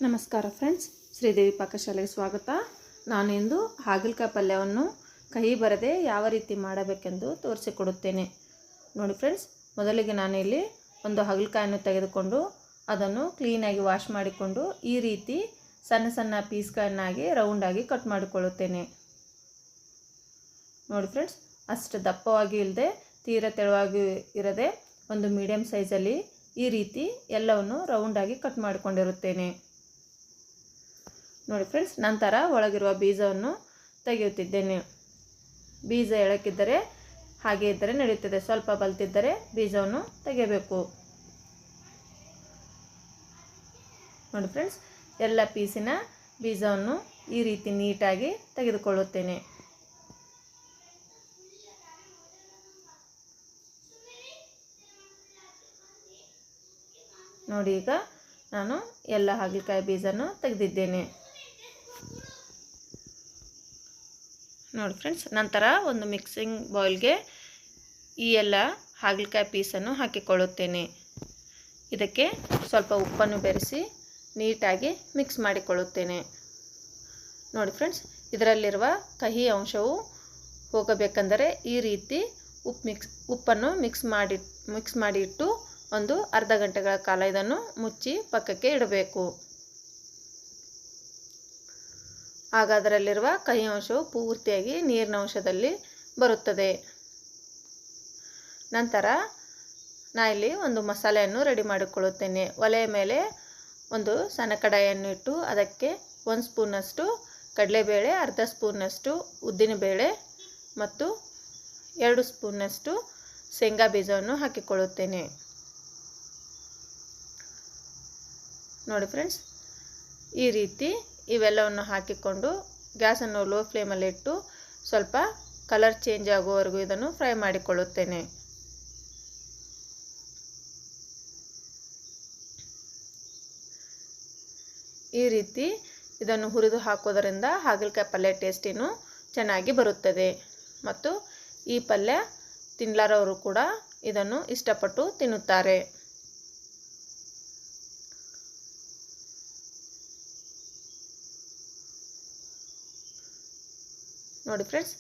ನಮಸ್ಕಾರ ಫ್ರೆಂಡ್ಸ್, ಶ್ರೀದೇವಿ ಪಾಕಶಾಲೆಗೆ ಸ್ವಾಗತ. ನಾನಿಂದು ಹಾಗಲಕಾಯಿ ಪಲ್ಯವನ್ನು ಕಹಿ ಬರದೆ ಯಾವ ರೀತಿ ಮಾಡಬೇಕೆಂದು ತೋರಿಸಿಕೊಡುತ್ತೇನೆ. ನೋಡಿ ಫ್ರೆಂಡ್ಸ್, ಮೊದಲಿಗೆ ನಾನಿಲ್ಲಿ ಒಂದು ಹಾಗಲಕಾಯನ್ನು ತೆಗೆದುಕೊಂಡು ಅದನ್ನು ಕ್ಲೀನಾಗಿ ವಾಶ್ ಮಾಡಿಕೊಂಡು ಈ ರೀತಿ ಸಣ್ಣ ಸಣ್ಣ ಪೀಸ್ಗಳನ್ನಾಗಿ ರೌಂಡಾಗಿ ಕಟ್ ಮಾಡಿಕೊಳ್ಳುತ್ತೇನೆ. ನೋಡಿ ಫ್ರೆಂಡ್ಸ್, ಅಷ್ಟು ದಪ್ಪವಾಗಿ ಇಲ್ಲದೆ ತೀರ ತೆಳುವಾಗಿ ಇರದೆ ಒಂದು ಮೀಡಿಯಮ್ ಸೈಜಲ್ಲಿ ಈ ರೀತಿ ಎಲ್ಲವನ್ನು ರೌಂಡಾಗಿ ಕಟ್ ಮಾಡಿಕೊಂಡಿರುತ್ತೇನೆ. ನೋಡಿ ಫ್ರೆಂಡ್ಸ್, ನಂತರ ಒಳಗಿರುವ ಬೀಜವನ್ನು ತೆಗೆಯುತ್ತಿದ್ದೇನೆ. ಬೀಜ ಎಳಕಿದ್ದರೆ ಹಾಗೆ ಇದ್ದರೆ ನಡೆಯುತ್ತದೆ, ಸ್ವಲ್ಪ ಬಲ್ತಿದ್ದರೆ ಬೀಜವನ್ನು ತೆಗೆಯಬೇಕು. ನೋಡಿ ಫ್ರೆಂಡ್ಸ್, ಎಲ್ಲ ಪೀಸಿನ ಬೀಜವನ್ನು ಈ ರೀತಿ ನೀಟಾಗಿ ತೆಗೆದುಕೊಳ್ಳುತ್ತೇನೆ. ನೋಡಿ, ಈಗ ನಾನು ಎಲ್ಲ ಹಾಗಲಕಾಯಿ ಬೀಜವನ್ನು ತೆಗೆದಿದ್ದೇನೆ. ನೋಡಿ ಫ್ರೆಂಡ್ಸ್, ನಂತರ ಒಂದು ಮಿಕ್ಸಿಂಗ್ ಬೌಲ್ಗೆ ಈ ಎಲ್ಲ ಹಾಗಲಕಾಯಿ ಪೀಸನ್ನು ಹಾಕಿಕೊಳ್ಳುತ್ತೇನೆ. ಇದಕ್ಕೆ ಸ್ವಲ್ಪ ಉಪ್ಪನ್ನು ಬೆರೆಸಿ ನೀಟಾಗಿ ಮಿಕ್ಸ್ ಮಾಡಿಕೊಳ್ಳುತ್ತೇನೆ. ನೋಡಿ ಫ್ರೆಂಡ್ಸ್, ಇದರಲ್ಲಿರುವ ಕಹಿ ಅಂಶವು ಹೋಗಬೇಕೆಂದರೆ ಈ ರೀತಿ ಉಪ್ಪನ್ನು ಮಿಕ್ಸ್ ಮಾಡಿ ಇಟ್ಟು ಒಂದು ಅರ್ಧ ಗಂಟೆಗಳ ಕಾಲ ಇದನ್ನು ಮುಚ್ಚಿ ಪಕ್ಕಕ್ಕೆ ಇಡಬೇಕು. ಆಗ ಅದರಲ್ಲಿರುವ ಕಹಿ ಅಂಶವು ಪೂರ್ತಿಯಾಗಿ ನೀರಿನ ಅಂಶದಲ್ಲಿ ಬರುತ್ತದೆ. ನಂತರ ಇಲ್ಲಿ ಒಂದು ಮಸಾಲೆಯನ್ನು ರೆಡಿ ಮಾಡಿಕೊಳ್ಳುತ್ತೇನೆ. ಒಲೆಯ ಮೇಲೆ ಒಂದು ಸಣ್ಣ ಕಡಾಯಿಯನ್ನು ಇಟ್ಟು ಅದಕ್ಕೆ 1 ಸ್ಪೂನಷ್ಟು ಕಡಲೆಬೇಳೆ, ಅರ್ಧ ಸ್ಪೂನಷ್ಟು ಉದ್ದಿನಬೇಳೆ ಮತ್ತು 2 ಸ್ಪೂನಷ್ಟು ಶೇಂಗಾ ಬೀಜವನ್ನು ಹಾಕಿಕೊಳ್ಳುತ್ತೇನೆ. ನೋಡಿ ಫ್ರೆಂಡ್ಸ್, ಈ ರೀತಿ ಇವೆಲ್ಲವನ್ನು ಹಾಕಿಕೊಂಡು ಗ್ಯಾಸನ್ನು ಲೋ ಫ್ಲೇಮಲ್ಲಿ ಇಟ್ಟು ಸ್ವಲ್ಪ ಕಲರ್ ಚೇಂಜ್ ಆಗುವವರೆಗೂ ಇದನ್ನು ಫ್ರೈ ಮಾಡಿಕೊಳ್ಳುತ್ತೇನೆ. ಈ ರೀತಿ ಇದನ್ನು ಹುರಿದು ಹಾಕೋದರಿಂದ ಹಾಗಲಕಾಯಿ ಪಲ್ಯ ಟೇಸ್ಟಿನೂ ಚೆನ್ನಾಗಿ ಬರುತ್ತದೆ ಮತ್ತು ಈ ಪಲ್ಯ ತಿನ್ನಲಾರವರು ಕೂಡ ಇದನ್ನು ಇಷ್ಟಪಟ್ಟು ತಿನ್ನುತ್ತಾರೆ. ನೋಡಿ ಫ್ರೆಂಡ್ಸ್,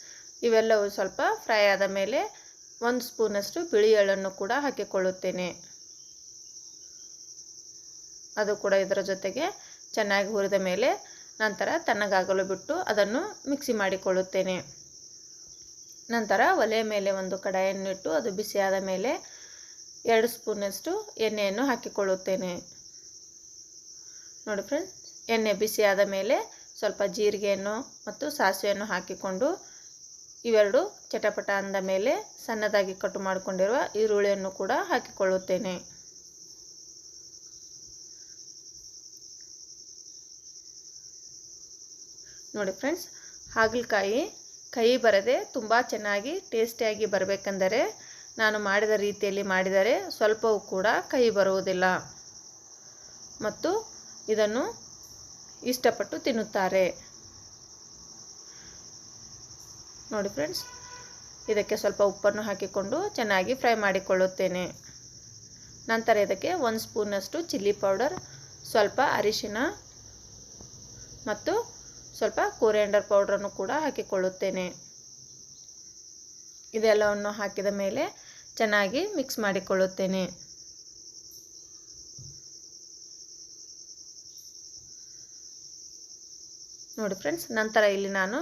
ಇವೆಲ್ಲವೂ ಸ್ವಲ್ಪ ಫ್ರೈ ಆದ ಮೇಲೆ 1 ಸ್ಪೂನಷ್ಟು ಬಿಳಿ ಎಳ್ಳನ್ನು ಕೂಡ ಹಾಕಿಕೊಳ್ಳುತ್ತೇನೆ. ಅದು ಕೂಡ ಇದರ ಜೊತೆಗೆ ಚೆನ್ನಾಗಿ ಹುರಿದ ಮೇಲೆ ನಂತರ ತಣ್ಣಗಾಗಲು ಬಿಟ್ಟು ಅದನ್ನು ಮಿಕ್ಸಿ ಮಾಡಿಕೊಳ್ಳುತ್ತೇನೆ. ನಂತರ ಒಲೆಯ ಮೇಲೆ ಒಂದು ಕಡಾಯಿಯನ್ನು ಇಟ್ಟು ಅದು ಬಿಸಿಯಾದ ಮೇಲೆ 2 ಸ್ಪೂನಷ್ಟು ಎಣ್ಣೆಯನ್ನು ಹಾಕಿಕೊಳ್ಳುತ್ತೇನೆ. ನೋಡಿ ಫ್ರೆಂಡ್ಸ್, ಎಣ್ಣೆ ಬಿಸಿಯಾದ ಮೇಲೆ ಸ್ವಲ್ಪ ಜೀರಿಗೆಯನ್ನು ಮತ್ತು ಸಾಸಿವೆಯನ್ನು ಹಾಕಿಕೊಂಡು ಇವೆರಡು ಚಟಪಟ ಅಂದ ಮೇಲೆ ಸಣ್ಣದಾಗಿ ಕಟ್ ಮಾಡಿಕೊಂಡಿರುವ ಈರುಳ್ಳಿಯನ್ನು ಕೂಡ ಹಾಕಿಕೊಳ್ಳುತ್ತೇನೆ. ನೋಡಿ ಫ್ರೆಂಡ್ಸ್, ಹಾಗಲಕಾಯಿ ಕಹಿ ಬರದೆ ತುಂಬ ಚೆನ್ನಾಗಿ ಟೇಸ್ಟಿಯಾಗಿ ಬರಬೇಕೆಂದರೆ ನಾನು ಮಾಡಿದ ರೀತಿಯಲ್ಲಿ ಮಾಡಿದರೆ ಸ್ವಲ್ಪವೂ ಕೂಡ ಕಹಿ ಬರುವುದಿಲ್ಲ ಮತ್ತು ಇದನ್ನು ಇಷ್ಟಪಟ್ಟು ತಿನ್ನುತ್ತಾರೆ. ನೋಡಿ ಫ್ರೆಂಡ್ಸ್, ಇದಕ್ಕೆ ಸ್ವಲ್ಪ ಉಪ್ಪನ್ನು ಹಾಕಿಕೊಂಡು ಚೆನ್ನಾಗಿ ಫ್ರೈ ಮಾಡಿಕೊಳ್ಳುತ್ತೇನೆ. ನಂತರ ಇದಕ್ಕೆ 1 ಸ್ಪೂನಷ್ಟು ಚಿಲ್ಲಿ ಪೌಡರ್, ಸ್ವಲ್ಪ ಅರಿಶಿನ ಮತ್ತು ಸ್ವಲ್ಪ ಕೊರಿಯಾಂಡರ್ ಪೌಡ್ರನ್ನು ಕೂಡ ಹಾಕಿಕೊಳ್ಳುತ್ತೇನೆ. ಇದೆಲ್ಲವನ್ನು ಹಾಕಿದ ಮೇಲೆ ಚೆನ್ನಾಗಿ ಮಿಕ್ಸ್ ಮಾಡಿಕೊಳ್ಳುತ್ತೇನೆ. ನೋಡಿ ಫ್ರೆಂಡ್ಸ್, ನಂತರ ಇಲ್ಲಿ ನಾನು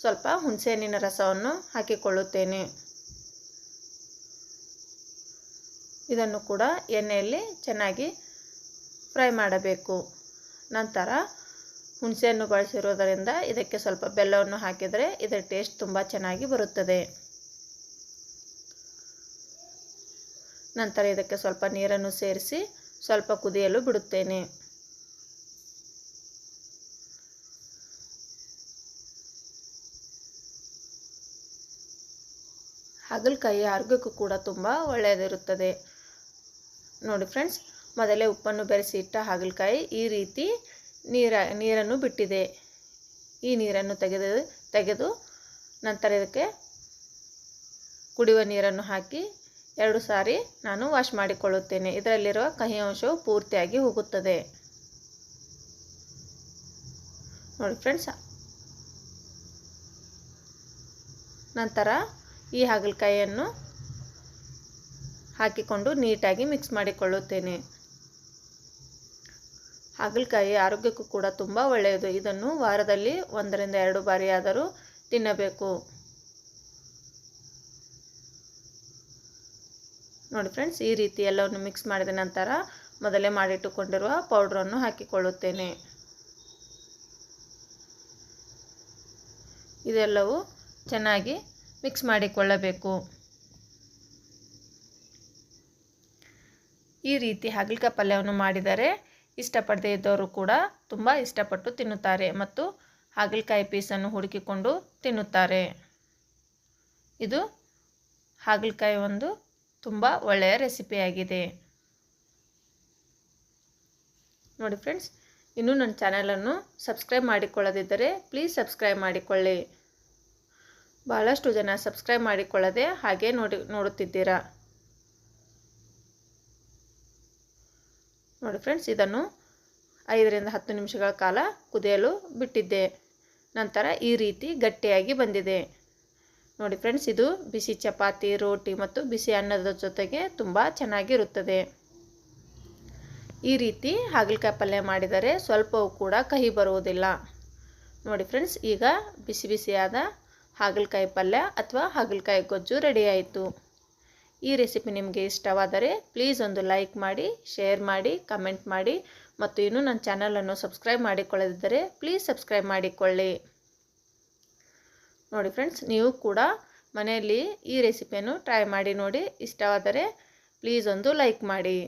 ಸ್ವಲ್ಪ ಹುಣಸೆಹಣ್ಣಿನ ರಸವನ್ನು ಹಾಕಿಕೊಳ್ಳುತ್ತೇನೆ. ಇದನ್ನು ಕೂಡ ಎಣ್ಣೆಯಲ್ಲಿ ಚೆನ್ನಾಗಿ ಫ್ರೈ ಮಾಡಬೇಕು. ನಂತರ ಹುಣಸೆಹಣ್ಣು ಬಳಸಿರೋದರಿಂದ ಇದಕ್ಕೆ ಸ್ವಲ್ಪ ಬೆಲ್ಲವನ್ನು ಹಾಕಿದರೆ ಇದರ ಟೇಸ್ಟ್ ತುಂಬ ಚೆನ್ನಾಗಿ ಬರುತ್ತದೆ. ನಂತರ ಇದಕ್ಕೆ ಸ್ವಲ್ಪ ನೀರನ್ನು ಸೇರಿಸಿ ಸ್ವಲ್ಪ ಕುದಿಯಲು ಬಿಡುತ್ತೇನೆ. ಹಾಗಲಕಾಯಿ ಆರೋಗ್ಯಕ್ಕೂ ಕೂಡ ತುಂಬ ಒಳ್ಳೆಯದಿರುತ್ತದೆ. ನೋಡಿ ಫ್ರೆಂಡ್ಸ್, ಮೊದಲೇ ಉಪ್ಪನ್ನು ಬೆರೆಸಿ ಇಟ್ಟ ಹಾಗಲಕಾಯಿ ಈ ರೀತಿ ನೀರನ್ನು ಬಿಟ್ಟಿದೆ. ಈ ನೀರನ್ನು ತೆಗೆದು ನಂತರ ಇದಕ್ಕೆ ಕುಡಿಯುವ ನೀರನ್ನು ಹಾಕಿ 2 ಸಾರಿ ನಾನು ವಾಶ್ ಮಾಡಿಕೊಳ್ಳುತ್ತೇನೆ. ಇದರಲ್ಲಿರುವ ಕಹಿ ಅಂಶವು ಪೂರ್ತಿಯಾಗಿ ಹೋಗುತ್ತದೆ. ನೋಡಿ ಫ್ರೆಂಡ್ಸ್, ನಂತರ ಈ ಹಾಗಲಕಾಯಿಯನ್ನು ಹಾಕಿಕೊಂಡು ನೀಟಾಗಿ ಮಿಕ್ಸ್ ಮಾಡಿಕೊಳ್ಳುತ್ತೇನೆ. ಹಾಗಲಕಾಯಿ ಆರೋಗ್ಯಕ್ಕೂ ಕೂಡ ತುಂಬ ಒಳ್ಳೆಯದು. ಇದನ್ನು ವಾರದಲ್ಲಿ 1 ರಿಂದ 2 ಬಾರಿ ಆದರೂ ತಿನ್ನಬೇಕು. ನೋಡಿ ಫ್ರೆಂಡ್ಸ್, ಈ ರೀತಿ ಎಲ್ಲವನ್ನು ಮಿಕ್ಸ್ ಮಾಡಿದ ನಂತರ ಮೊದಲೇ ಮಾಡಿಟ್ಟುಕೊಂಡಿರುವ ಪೌಡ್ರನ್ನು ಹಾಕಿಕೊಳ್ಳುತ್ತೇನೆ. ಇದೆಲ್ಲವೂ ಚೆನ್ನಾಗಿ ಮಿಕ್ಸ್ ಮಾಡಿಕೊಳ್ಳಬೇಕು. ಈ ರೀತಿ ಹಾಗಲಕಾಯಿ ಪಲ್ಯವನ್ನು ಮಾಡಿದರೆ ಇಷ್ಟಪಡದೇ ಇದ್ದವರು ಕೂಡ ತುಂಬ ಇಷ್ಟಪಟ್ಟು ತಿನ್ನುತ್ತಾರೆ ಮತ್ತು ಹಾಗಲಕಾಯಿ ಪೀಸನ್ನು ಹುಡುಕಿಕೊಂಡು ತಿನ್ನುತ್ತಾರೆ. ಇದು ಹಾಗಲಕಾಯಿ ಒಂದು ತುಂಬ ಒಳ್ಳೆಯ ರೆಸಿಪಿಯಾಗಿದೆ. ನೋಡಿ ಫ್ರೆಂಡ್ಸ್, ಇನ್ನೂ ನನ್ನ ಚಾನಲನ್ನು ಸಬ್ಸ್ಕ್ರೈಬ್ ಮಾಡಿಕೊಳ್ಳದಿದ್ದರೆ ಪ್ಲೀಸ್ ಸಬ್ಸ್ಕ್ರೈಬ್ ಮಾಡಿಕೊಳ್ಳಿ. ಬಹಳಷ್ಟು ಜನ ಸಬ್ಸ್ಕ್ರೈಬ್ ಮಾಡಿಕೊಳ್ಳದೆ ಹಾಗೆ ನೋಡುತ್ತಿದ್ದೀರಾ. ನೋಡಿ ಫ್ರೆಂಡ್ಸ್, ಇದನ್ನು 5 ರಿಂದ 10 ನಿಮಿಷಗಳ ಕಾಲ ಕುದಿಯಲು ಬಿಟ್ಟಿದ್ದೆ. ನಂತರ ಈ ರೀತಿ ಗಟ್ಟಿಯಾಗಿ ಬಂದಿದೆ. ನೋಡಿ ಫ್ರೆಂಡ್ಸ್, ಇದು ಬಿಸಿ ಚಪಾತಿ, ರೋಟಿ ಮತ್ತು ಬಿಸಿ ಅನ್ನದ ಜೊತೆಗೆ ತುಂಬ ಚೆನ್ನಾಗಿರುತ್ತದೆ. ಈ ರೀತಿ ಹಾಗಲಕಾಯಿ ಪಲ್ಯ ಮಾಡಿದರೆ ಸ್ವಲ್ಪವೂ ಕೂಡ ಕಹಿ ಬರುವುದಿಲ್ಲ. ನೋಡಿ ಫ್ರೆಂಡ್ಸ್, ಈಗ ಬಿಸಿ ಬಿಸಿಯಾದ ಹಾಗಲಕಾಯಿ ಪಲ್ಯ ಅಥವಾ ಹಾಗಲಕಾಯಿ ಗೊಜ್ಜು ರೆಡಿ ಆಯಿತು. ಈ ರೆಸಿಪಿ ನಿಮಗೆ ಇಷ್ಟವಾದರೆ ಪ್ಲೀಸ್ ಒಂದು ಲೈಕ್ ಮಾಡಿ, ಶೇರ್ ಮಾಡಿ, ಕಮೆಂಟ್ ಮಾಡಿ ಮತ್ತು ಇನ್ನೂ ನನ್ನ ಚಾನಲನ್ನು ಸಬ್ಸ್ಕ್ರೈಬ್ ಮಾಡಿಕೊಳ್ಳದಿದ್ದರೆ ಪ್ಲೀಸ್ ಸಬ್ಸ್ಕ್ರೈಬ್ ಮಾಡಿಕೊಳ್ಳಿ. ನೋಡಿ ಫ್ರೆಂಡ್ಸ್, ನೀವು ಕೂಡ ಮನೆಯಲ್ಲಿ ಈ ರೆಸಿಪಿಯನ್ನು ಟ್ರೈ ಮಾಡಿ ನೋಡಿ. ಇಷ್ಟವಾದರೆ ಪ್ಲೀಸ್ ಒಂದು ಲೈಕ್ ಮಾಡಿ.